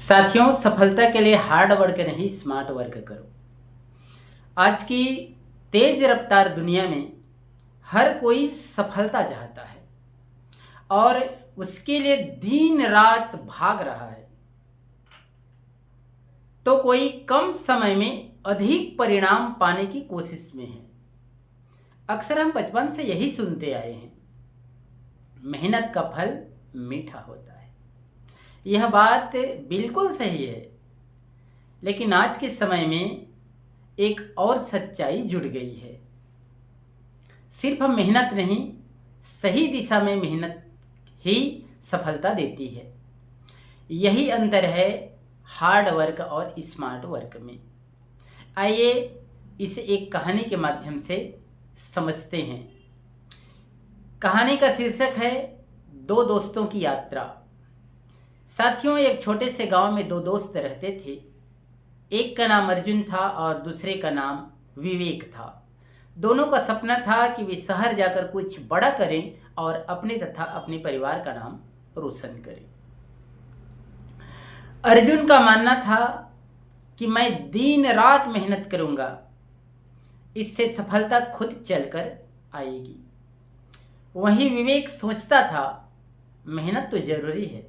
साथियों, सफलता के लिए हार्ड वर्क नहीं स्मार्ट वर्क करो। आज की तेज रफ्तार दुनिया में हर कोई सफलता चाहता है और उसके लिए दिन रात भाग रहा है, तो कोई कम समय में अधिक परिणाम पाने की कोशिश में है। अक्सर हम बचपन से यही सुनते आए हैं, मेहनत का फल मीठा होता है। यह बात बिल्कुल सही है, लेकिन आज के समय में एक और सच्चाई जुड़ गई है। सिर्फ मेहनत नहीं, सही दिशा में मेहनत ही सफलता देती है। यही अंतर है हार्ड वर्क और स्मार्ट वर्क में। आइए इसे एक कहानी के माध्यम से समझते हैं। कहानी का शीर्षक है दो दोस्तों की यात्रा। साथियों, एक छोटे से गांव में दो दोस्त रहते थे। एक का नाम अर्जुन था और दूसरे का नाम विवेक था। दोनों का सपना था कि वे शहर जाकर कुछ बड़ा करें और अपने तथा अपने परिवार का नाम रोशन करें। अर्जुन का मानना था कि मैं दिन रात मेहनत करूंगा, इससे सफलता खुद चलकर आएगी। वहीं विवेक सोचता था मेहनत तो जरूरी है,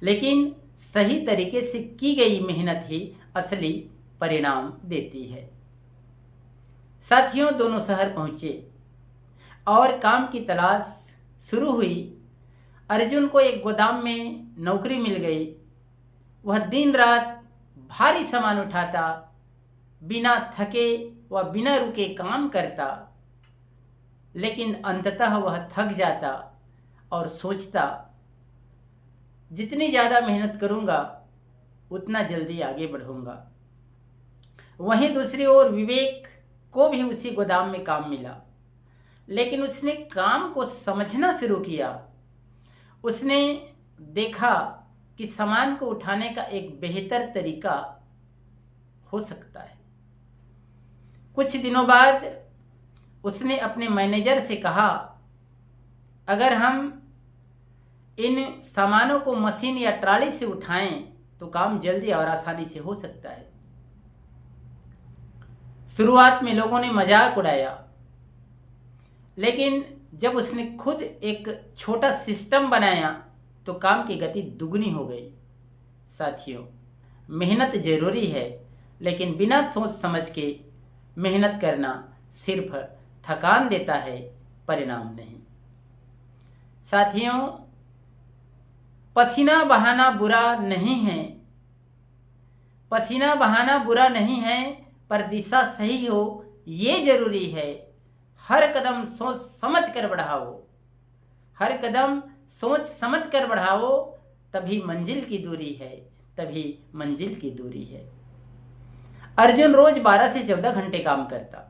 लेकिन सही तरीके से की गई मेहनत ही असली परिणाम देती है। साथियों, दोनों शहर पहुंचे और काम की तलाश शुरू हुई। अर्जुन को एक गोदाम में नौकरी मिल गई। वह दिन रात भारी सामान उठाता, बिना थके व बिना रुके काम करता, लेकिन अंततः वह थक जाता और सोचता, जितनी ज़्यादा मेहनत करूंगा उतना जल्दी आगे बढ़ूंगा। वहीं दूसरी ओर विवेक को भी उसी गोदाम में काम मिला, लेकिन उसने काम को समझना शुरू किया। उसने देखा कि सामान को उठाने का एक बेहतर तरीका हो सकता है। कुछ दिनों बाद उसने अपने मैनेजर से कहा, अगर हम इन सामानों को मशीन या ट्राली से उठाएं तो काम जल्दी और आसानी से हो सकता है। शुरुआत में लोगों ने मजाक उड़ाया, लेकिन जब उसने खुद एक छोटा सिस्टम बनाया तो काम की गति दुगनी हो गई। साथियों, मेहनत जरूरी है, लेकिन बिना सोच समझ के मेहनत करना सिर्फ थकान देता है, परिणाम नहीं। साथियों, पसीना बहाना बुरा नहीं है, पसीना बहाना बुरा नहीं है, पर दिशा सही हो ये जरूरी है। हर कदम सोच समझ कर बढ़ाओ, हर कदम सोच समझ कर बढ़ाओ, तभी मंजिल की दूरी है, तभी मंजिल की दूरी है। अर्जुन रोज 12 से 14 घंटे काम करता,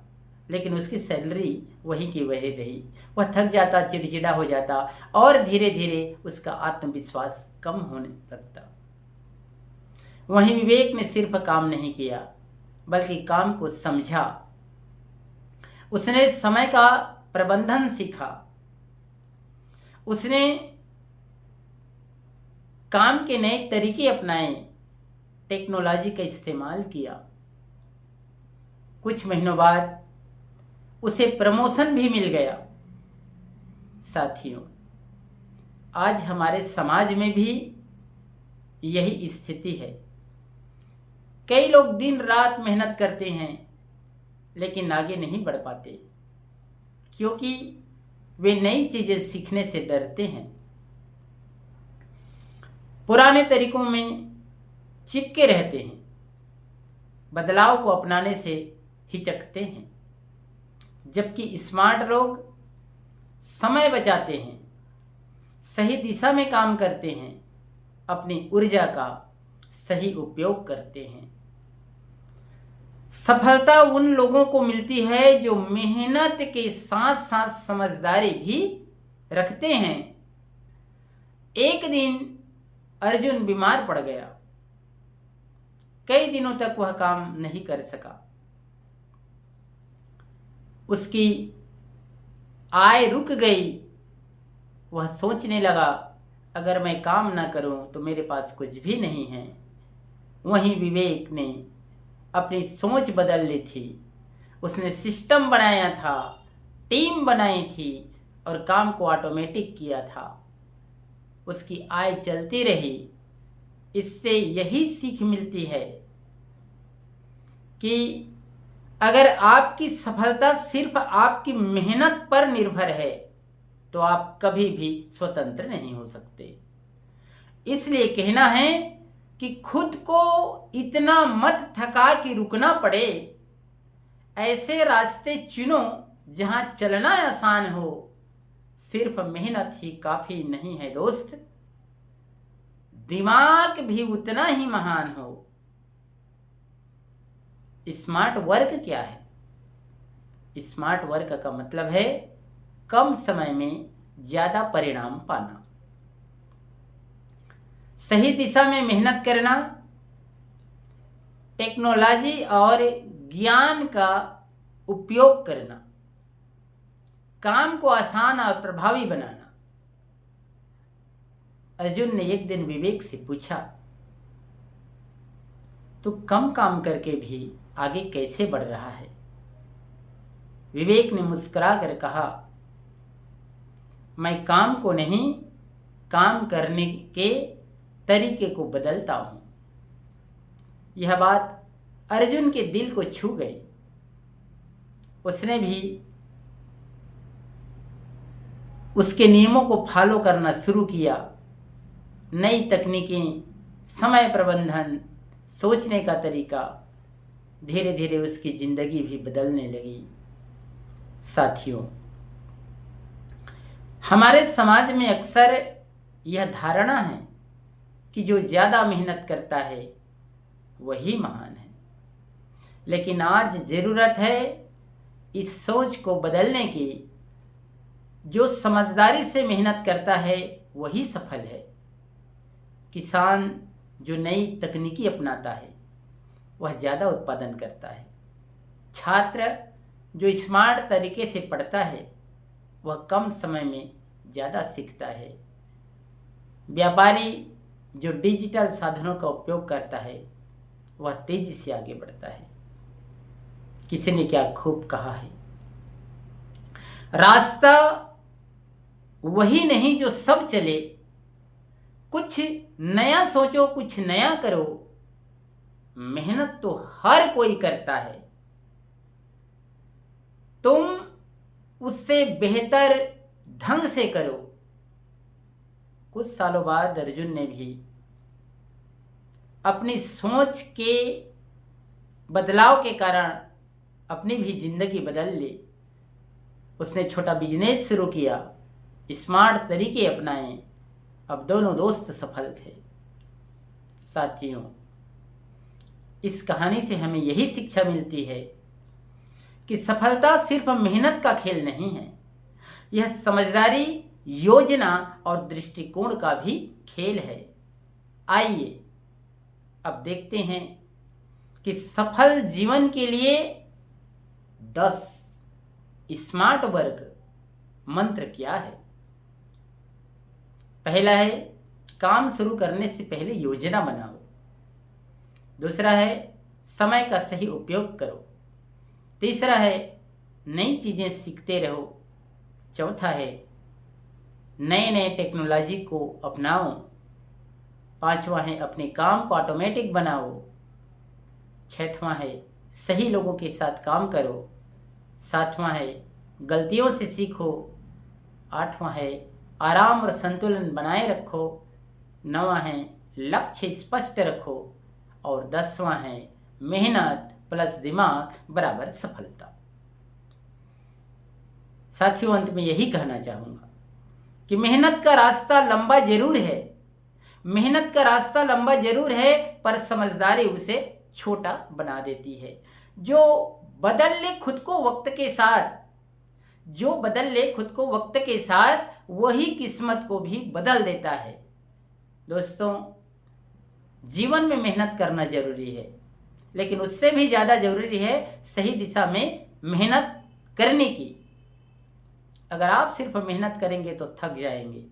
लेकिन उसकी सैलरी वही की वही रही। वह थक जाता, चिड़चिड़ा हो जाता और धीरे धीरे उसका आत्मविश्वास कम होने लगता। वहीं विवेक ने सिर्फ काम नहीं किया, बल्कि काम को समझा। उसने समय का प्रबंधन सीखा, उसने काम के नए तरीके अपनाए, टेक्नोलॉजी का इस्तेमाल किया। कुछ महीनों बाद उसे प्रमोशन भी मिल गया। साथियों, आज हमारे समाज में भी यही स्थिति है। कई लोग दिन रात मेहनत करते हैं, लेकिन आगे नहीं बढ़ पाते, क्योंकि वे नई चीजें सीखने से डरते हैं, पुराने तरीकों में चिपके रहते हैं, बदलाव को अपनाने से हिचकते हैं। जबकि स्मार्ट लोग समय बचाते हैं, सही दिशा में काम करते हैं, अपनी ऊर्जा का सही उपयोग करते हैं। सफलता उन लोगों को मिलती है जो मेहनत के साथ साथ समझदारी भी रखते हैं। एक दिन अर्जुन बीमार पड़ गया। कई दिनों तक वह काम नहीं कर सका। उसकी आय रुक गई। वह सोचने लगा, अगर मैं काम ना करूं तो मेरे पास कुछ भी नहीं है, वहीं विवेक ने अपनी सोच बदल ली थी। उसने सिस्टम बनाया था, टीम बनाई थी और काम को ऑटोमेटिक किया था। उसकी आय चलती रही। इससे यही सीख मिलती है कि अगर आपकी सफलता सिर्फ आपकी मेहनत पर निर्भर है तो आप कभी भी स्वतंत्र नहीं हो सकते। इसलिए कहना है कि खुद को इतना मत थका कि रुकना पड़े। ऐसे रास्ते चुनो जहां चलना आसान हो। सिर्फ मेहनत ही काफी नहीं है दोस्त, दिमाग भी उतना ही महान हो। स्मार्ट वर्क क्या है? स्मार्ट वर्क का मतलब है कम समय में ज्यादा परिणाम पाना, सही दिशा में मेहनत करना, टेक्नोलॉजी और ज्ञान का उपयोग करना, काम को आसान और प्रभावी बनाना। अर्जुन ने एक दिन विवेक से पूछा, तू कम काम करके भी आगे कैसे बढ़ रहा है? विवेक ने मुस्कुराकर कहा, मैं काम को नहीं, काम करने के तरीके को बदलता हूं। यह बात अर्जुन के दिल को छू गई। उसने भी उसके नियमों को फॉलो करना शुरू किया। नई तकनीकें, समय प्रबंधन, सोचने का तरीका, धीरे धीरे उसकी जिंदगी भी बदलने लगी। साथियों, हमारे समाज में अक्सर यह धारणा है कि जो ज्यादा मेहनत करता है वही महान है। लेकिन आज जरूरत है इस सोच को बदलने की। जो समझदारी से मेहनत करता है वही सफल है। किसान जो नई तकनीकी अपनाता है वह ज़्यादा उत्पादन करता है। छात्र जो स्मार्ट तरीके से पढ़ता है वह कम समय में ज़्यादा सीखता है। व्यापारी जो डिजिटल साधनों का उपयोग करता है वह तेजी से आगे बढ़ता है। किसी ने क्या खूब कहा है, रास्ता वही नहीं जो सब चले, कुछ नया सोचो, कुछ नया करो। मेहनत तो हर कोई करता है, तुम उससे बेहतर ढंग से करो। कुछ सालों बाद अर्जुन ने भी अपनी सोच के बदलाव के कारण अपनी भी जिंदगी बदल ली। उसने छोटा बिजनेस शुरू किया, स्मार्ट तरीके अपनाए। अब दोनों दोस्त सफल थे। साथियों, इस कहानी से हमें यही शिक्षा मिलती है कि सफलता सिर्फ मेहनत का खेल नहीं है, यह समझदारी, योजना और दृष्टिकोण का भी खेल है। आइए अब देखते हैं कि सफल जीवन के लिए 10 स्मार्ट वर्क मंत्र क्या है। पहला है, काम शुरू करने से पहले योजना बनाओ। दूसरा है, समय का सही उपयोग करो। तीसरा है, नई चीजें सीखते रहो। चौथा है, नए नए टेक्नोलॉजी को अपनाओ। पांचवा है, अपने काम को ऑटोमेटिक बनाओ। छठवां है, सही लोगों के साथ काम करो। सातवां है, गलतियों से सीखो। आठवां है, आराम और संतुलन बनाए रखो। नौवां है, लक्ष्य स्पष्ट रखो। और 10वां है, मेहनत प्लस दिमाग बराबर सफलता। साथियों, अंत में यही कहना चाहूंगा कि मेहनत का रास्ता लंबा जरूर है, मेहनत का रास्ता लंबा जरूर है, पर समझदारी उसे छोटा बना देती है। जो बदल ले खुद को वक्त के साथ, जो बदल ले खुद को वक्त के साथ, वही किस्मत को भी बदल देता है। दोस्तों, जीवन में मेहनत करना जरूरी है, लेकिन उससे भी ज़्यादा जरूरी है सही दिशा में मेहनत करने की। अगर आप सिर्फ मेहनत करेंगे तो थक जाएंगे,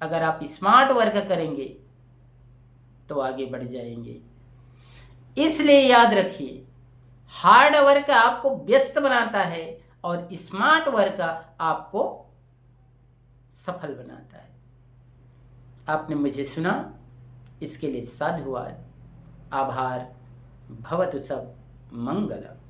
अगर आप स्मार्ट वर्क करेंगे तो आगे बढ़ जाएंगे। इसलिए याद रखिए, हार्ड वर्क आपको व्यस्त बनाता है और स्मार्ट वर्क आपको सफल बनाता है। आपने मुझे सुना, इसके लिए साधुवाद। आभार। भवतु सब मंगलम।